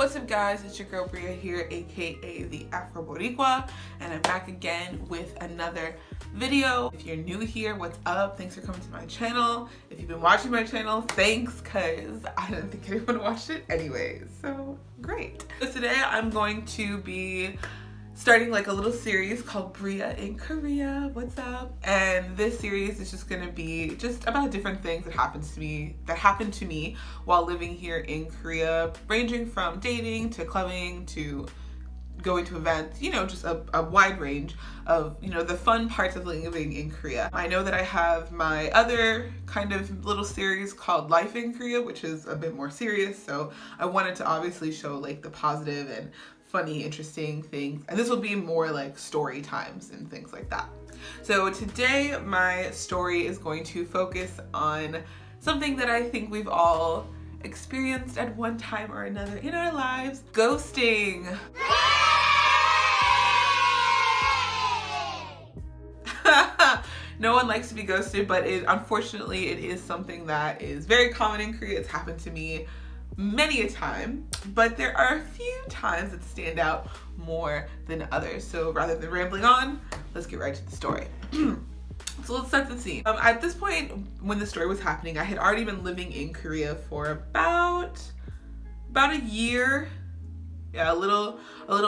What's up guys, it's your girl Brea here, aka the Afro Boricua, and I'm back again with another video. If you're new here, what's up? Thanks for coming to my channel. If you've been watching my channel, thanks, cause I didn't think anyone watched it anyways, so great. So today I'm going to be starting like a little series called Brea in Korea, what's up? And this series is just gonna be just about different things that happened to me while living here in Korea, ranging from dating to clubbing to going to events, you know, just a wide range of, you know, the fun parts of living in Korea. I know that I have my other kind of little series called Life in Korea, which is a bit more serious, so I wanted to obviously show like the positive and funny, interesting things, and this will be more like story times and things like that. So today my story is going to focus on something that I think we've all experienced at one time or another in our lives: ghosting. No one likes to be ghosted, but unfortunately it is something that is very common in Korea. It's happened to me many a time, but there are a few times that stand out more than others. So rather than rambling on, let's get right to the story. So let's set the scene. At this point, when the story was happening, I had already been living in Korea for about a year. Yeah, a little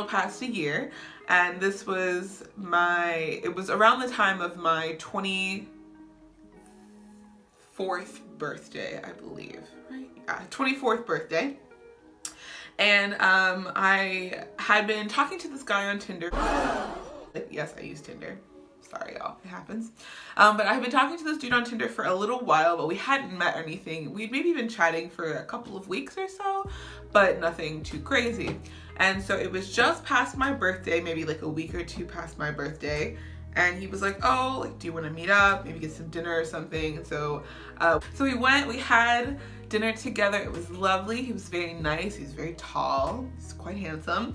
past a year. And this was it was around the time of my 24th birthday, I believe, right? Yeah, 24th birthday. And I had been talking to this guy on Tinder. Yes, I use Tinder. Sorry, y'all, it happens. But I had been talking to this dude on Tinder for a little while, but we hadn't met or anything. We'd maybe been chatting for a couple of weeks or so, but nothing too crazy. And so it was just past my birthday, maybe like a week or two past my birthday. And he was like, oh, like, do you want to meet up? Maybe get some dinner or something. And so we went, we had dinner together. It was lovely. He was very nice. He was very tall. He's quite handsome.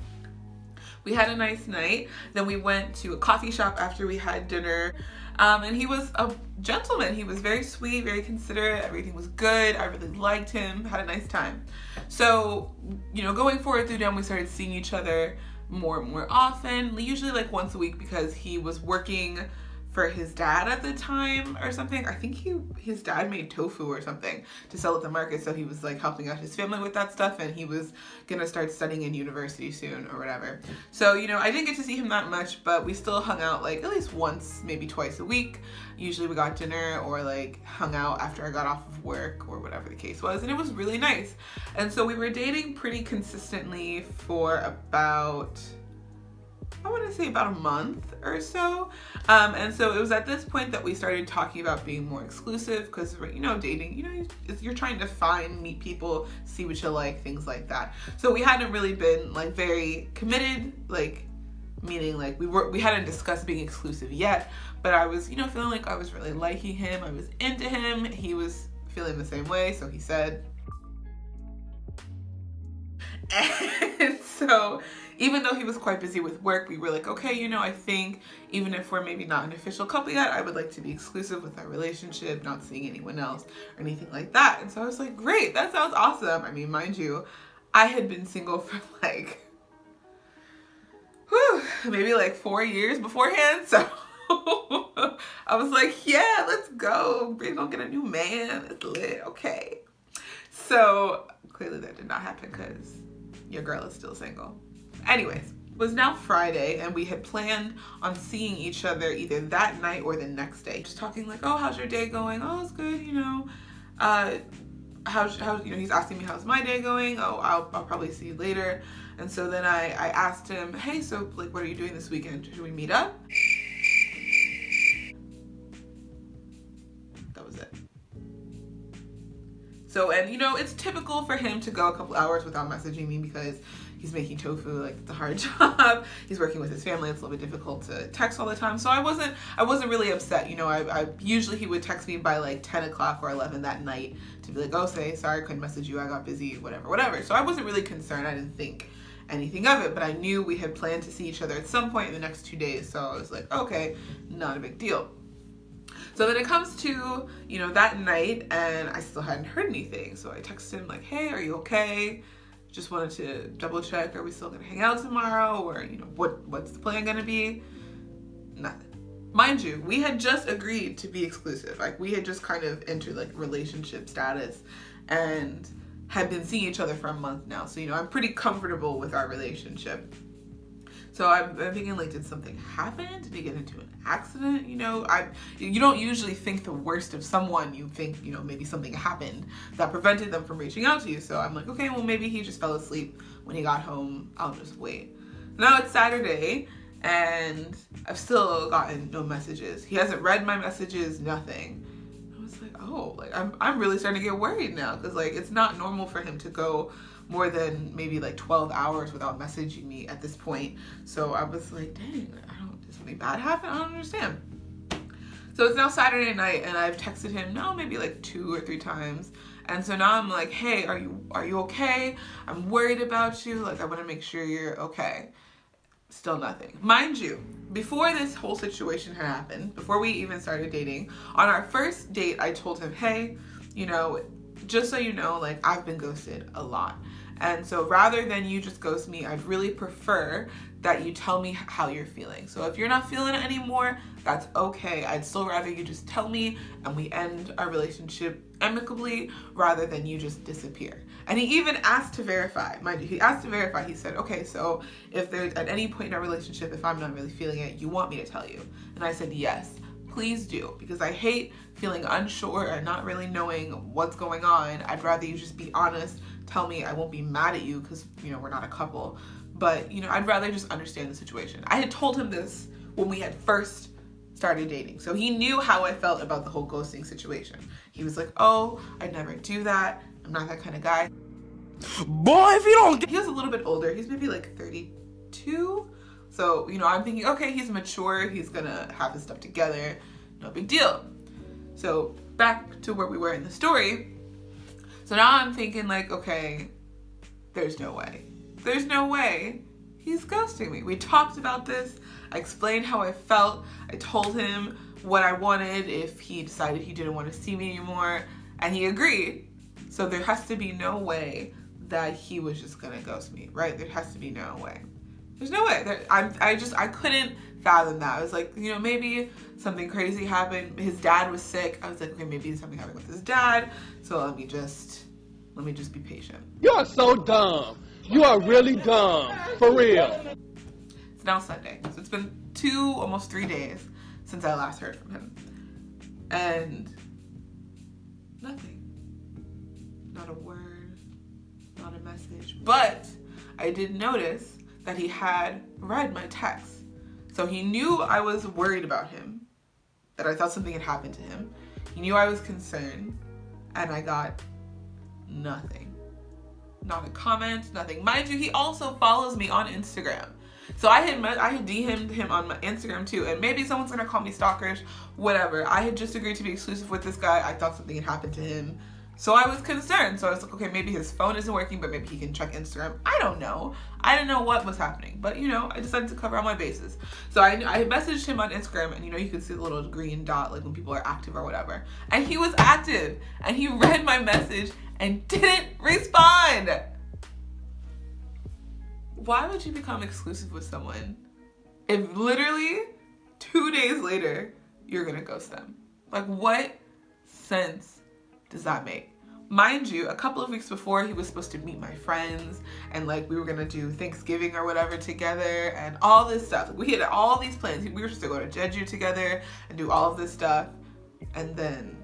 We had a nice night. Then we went to a coffee shop after we had dinner. And he was a gentleman. He was very sweet, very considerate. Everything was good. I really liked him, had a nice time. So, you know, going forward through them, we started seeing each other more and more often, usually like once a week, because he was working for his dad at the time or something. I think his dad made tofu or something to sell at the market, so he was like helping out his family with that stuff, and he was gonna start studying in university soon or whatever. So, you know, I didn't get to see him that much, but we still hung out like at least once, maybe twice a week. Usually we got dinner or like hung out after I got off of work or whatever the case was, and it was really nice. And so we were dating pretty consistently for about, I want to say about a month or so. And so it was at this point that we started talking about being more exclusive, because, you know, dating, you know, you're trying to meet people, see what you like, things like that. So we hadn't really been like very committed, like meaning like we hadn't discussed being exclusive yet, but I was, you know, feeling like I was really liking him. I was into him. He was feeling the same way, so he said. And so even though he was quite busy with work, we were like, okay, you know, I think even if we're maybe not an official couple yet, I would like to be exclusive with our relationship, not seeing anyone else or anything like that. And so I was like, great, that sounds awesome. I mean, mind you, I had been single for like, maybe like 4 years beforehand. So I was like, yeah, let's go. We're gonna get a new man. It's lit, okay. So clearly that did not happen, because your girl is still single. Anyways, it was now Friday, and we had planned on seeing each other either that night or the next day. Just talking like, oh, how's your day going? Oh, it's good, you know. How's you know, he's asking me how's my day going. Oh, I'll probably see you later. And so then I asked him, hey, so like, what are you doing this weekend? Should we meet up? That was it. So, and you know, it's typical for him to go a couple hours without messaging me, because he's making tofu, like it's a hard job. He's working with his family. It's a little bit difficult to text all the time. So I wasn't really upset. You know, I usually he would text me by like 10 o'clock or 11 that night to be like, oh, sorry, I couldn't message you. I got busy, whatever. So I wasn't really concerned. I didn't think anything of it, but I knew we had planned to see each other at some point in the next 2 days. So I was like, okay, not a big deal. So then it comes to, that night, and I still hadn't heard anything. So I texted him like, hey, are you okay? Just wanted to double check, are we still gonna hang out tomorrow? Or, you know, what's the plan gonna be? Nothing. Mind you, we had just agreed to be exclusive. Like, we had just kind of entered like relationship status and had been seeing each other for a month now. So, you know, I'm pretty comfortable with our relationship. So I'm thinking, like, did something happen? Did he get into an accident? You know, you don't usually think the worst of someone. You think, you know, maybe something happened that prevented them from reaching out to you. So I'm like, okay, well, maybe he just fell asleep when he got home. I'll just wait. Now it's Saturday, and I've still gotten no messages. He hasn't read my messages, nothing. I was like, oh, like I'm really starting to get worried now, because like it's not normal for him to go more than maybe like 12 hours without messaging me at this point. So I was like, dang, did something bad happen? I don't understand. So it's now Saturday night, and I've texted him now maybe like 2 or 3 times. And so now I'm like, hey, are you okay? I'm worried about you. Like, I want to make sure you're okay. Still nothing. Mind you, before this whole situation had happened, before we even started dating, on our first date, I told him, hey, you know, just so you know, like, I've been ghosted a lot. And so rather than you just ghost me, I'd really prefer that you tell me how you're feeling. So if you're not feeling it anymore, that's okay. I'd still rather you just tell me and we end our relationship amicably rather than you just disappear. And he even asked to verify. Mind you, he asked to verify. He said, okay, so if there's at any point in our relationship, if I'm not really feeling it, you want me to tell you? And I said, yes, please do, because I hate feeling unsure and not really knowing what's going on. I'd rather you just be honest, tell me. I won't be mad at you because, you know, we're not a couple. But, you know, I'd rather just understand the situation. I had told him this when we had first started dating. So he knew how I felt about the whole ghosting situation. He was like, oh, I'd never do that. I'm not that kind of guy. Boy, if you don't get... He was a little bit older. He's maybe like 32. So, you know, I'm thinking, okay, he's mature. He's gonna have his stuff together. No big deal. So back to where we were in the story. So now I'm thinking like, okay, there's no way. There's no way he's ghosting me. We talked about this. I explained how I felt. I told him what I wanted if he decided he didn't want to see me anymore, and he agreed. So there has to be no way that he was just gonna ghost me, right? There has to be no way. There's no way. I couldn't fathom that. I was like, you know, maybe something crazy happened. His dad was sick. I was like, okay, maybe something happened with his dad. So let me just be patient. You are so dumb. You are really dumb. For real. It's now Sunday. So it's been almost 3 days since I last heard from him. And nothing. Not a word, not a message. But I did notice that he had read my text. So he knew I was worried about him, that I thought something had happened to him. He knew I was concerned, and I got nothing. Not a comment, nothing. Mind you, he also follows me on Instagram. So I had DM'd him on my Instagram too, and maybe someone's gonna call me stalkerish, whatever. I had just agreed to be exclusive with this guy. I thought something had happened to him. So I was concerned. So I was like, okay, maybe his phone isn't working, but maybe he can check Instagram. I don't know. I didn't know what was happening, but you know, I decided to cover all my bases. So I messaged him on Instagram, and you know, you can see the little green dot, like when people are active or whatever. And he was active, and he read my message and didn't respond. Why would you become exclusive with someone if literally 2 days later you're gonna ghost them? Like, what sense does that make? Mind you, a couple of weeks before, he was supposed to meet my friends, and like we were gonna do Thanksgiving or whatever together and all this stuff. Like, we had all these plans. We were supposed to go to Jeju together and do all of this stuff, and then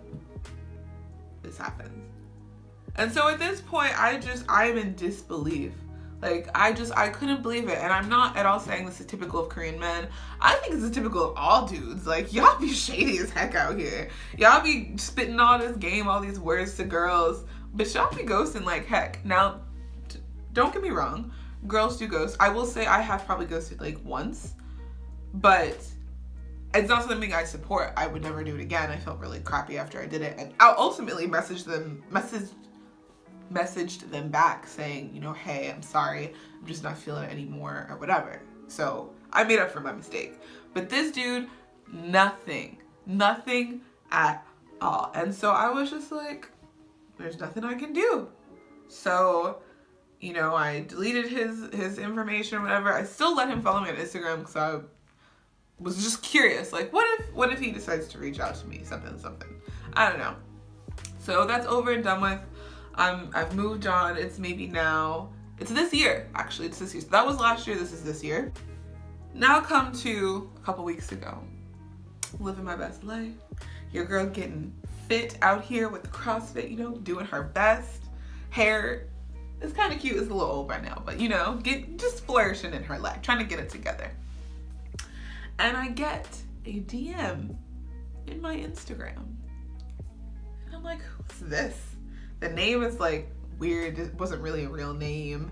this happens. And so at this point, I'm in disbelief. Like, I couldn't believe it. And I'm not at all saying this is typical of Korean men. I think this is typical of all dudes. Like, y'all be shady as heck out here. Y'all be spitting all this game, all these words to girls, but y'all be ghosting like heck. Now, don't get me wrong. Girls do ghost. I will say I have probably ghosted like once, but it's not something I support. I would never do it again. I felt really crappy after I did it. And I ultimately messaged them back saying, you know, hey, I'm sorry, I'm just not feeling it anymore or whatever. So I made up for my mistake. But this dude, nothing at all. And so I was just like, there's nothing I can do. So, you know, I deleted his information or whatever. I still let him follow me on Instagram because I was just curious, like, what if he decides to reach out to me, something. I don't know. So that's over and done with. I've moved on. It's maybe now, it's this year, actually. It's this year. So that was last year. This is this year. Now come to a couple weeks ago. Living my best life. Your girl getting fit out here with the CrossFit, you know, doing her best. Hair is kind of cute. It's a little old by now, but you know, just flourishing in her life, trying to get it together. And I get a DM in my Instagram. And I'm like, who's this? The name is like weird. It wasn't really a real name.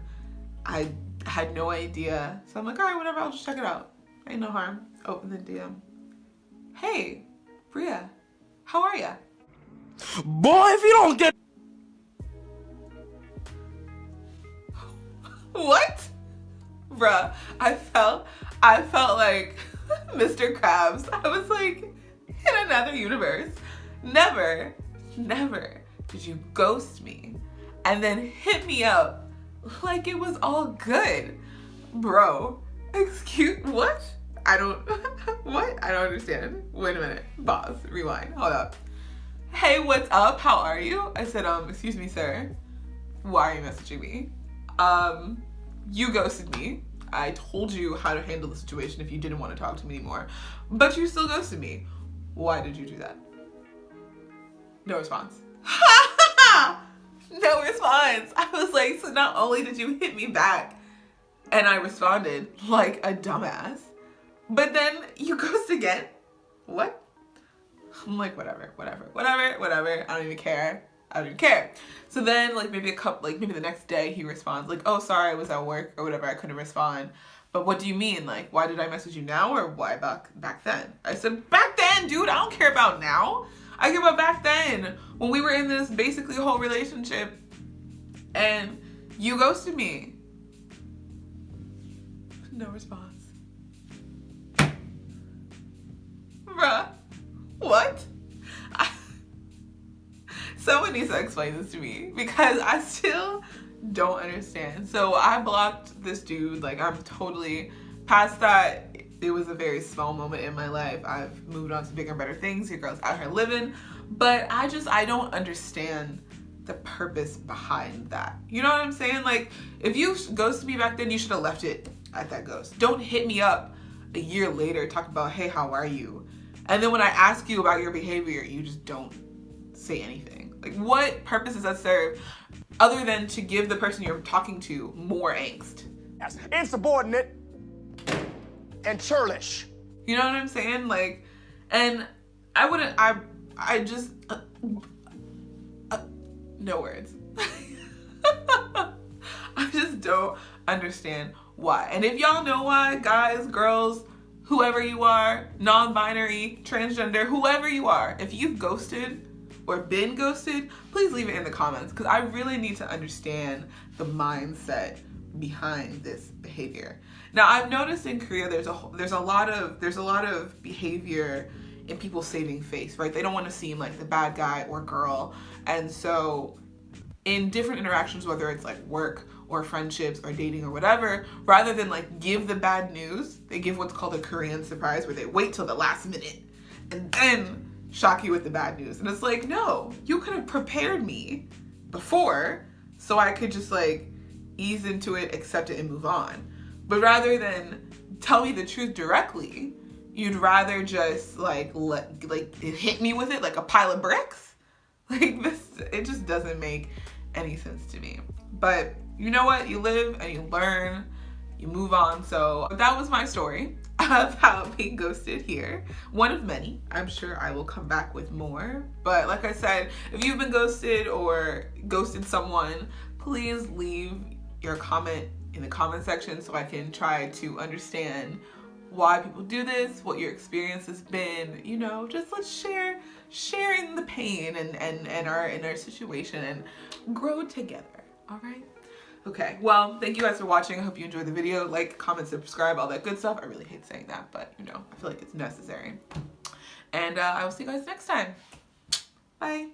I had no idea. So I'm like, all right, whatever, I'll just check it out. Ain't no harm. Open the DM. Hey, Brea, how are ya? Boy, if you don't get... What? Bruh, I felt like Mr. Krabs. I was like, in another universe. Never did you ghost me and then hit me up like it was all good. Bro, excuse, what? What? I don't understand. Wait a minute. Pause. Rewind. Hold up. Hey, what's up? How are you? I said, excuse me, sir. Why are you messaging me? You ghosted me. I told you how to handle the situation if you didn't want to talk to me anymore, but you still ghosted me. Why did you do that? No response. No response. I was like, so not only did you hit me back and I responded like a dumbass, but then you ghost again? What? I'm like, whatever. I don't even care. So then like maybe the next day he responds like, oh, sorry, I was at work or whatever. I couldn't respond. But what do you mean? Like, why did I message you now or why back then? I said, back then, dude, I don't care about now. I care about back then when we were in this basically whole relationship and you ghosted me. No response. Bruh, what? Someone needs to explain this to me because I still don't understand. So I blocked this dude. Like, I'm totally past that. It was a very small moment in my life. I've moved on to bigger and better things. Your girl's out here living. But I don't understand the purpose behind that. You know what I'm saying? Like, if you ghosted me back then, you should have left it at that ghost. Don't hit me up a year later, talk about, hey, how are you? And then when I ask you about your behavior, you just don't say anything. Like, what purpose does that serve other than to give the person you're talking to more angst? Yes, insubordinate and churlish. You know what I'm saying? Like, and I just, no words. I just don't understand why. And if y'all know why, guys, girls, whoever you are, non-binary, transgender, whoever you are, if you've ghosted or been ghosted, please leave it in the comments because I really need to understand the mindset behind this behavior. Now, I've noticed in Korea there's a lot of behavior in people saving face, right? They don't want to seem like the bad guy or girl, and so in different interactions, whether it's like work or friendships or dating or whatever, rather than like give the bad news, they give what's called a Korean surprise, where they wait till the last minute and then shock you with the bad news. And it's like, no, you could have prepared me before so I could just like ease into it, accept it, and move on. But rather than tell me the truth directly, you'd rather just like hit me with it like a pile of bricks. Like, this, it just doesn't make any sense to me. But you know what? You live and you learn, you move on. So that was my story of how being ghosted here. One of many. I'm sure I will come back with more. But like I said, if you've been ghosted or ghosted someone, please leave your comment in the comment section so I can try to understand why people do this, what your experience has been. You know, just let's sharing the pain and our situation and grow together. All right. Okay, well, thank you guys for watching. I hope you enjoyed the video. Like, comment, subscribe, all that good stuff. I really hate saying that, but you know, I feel like it's necessary. And I will see you guys next time. Bye.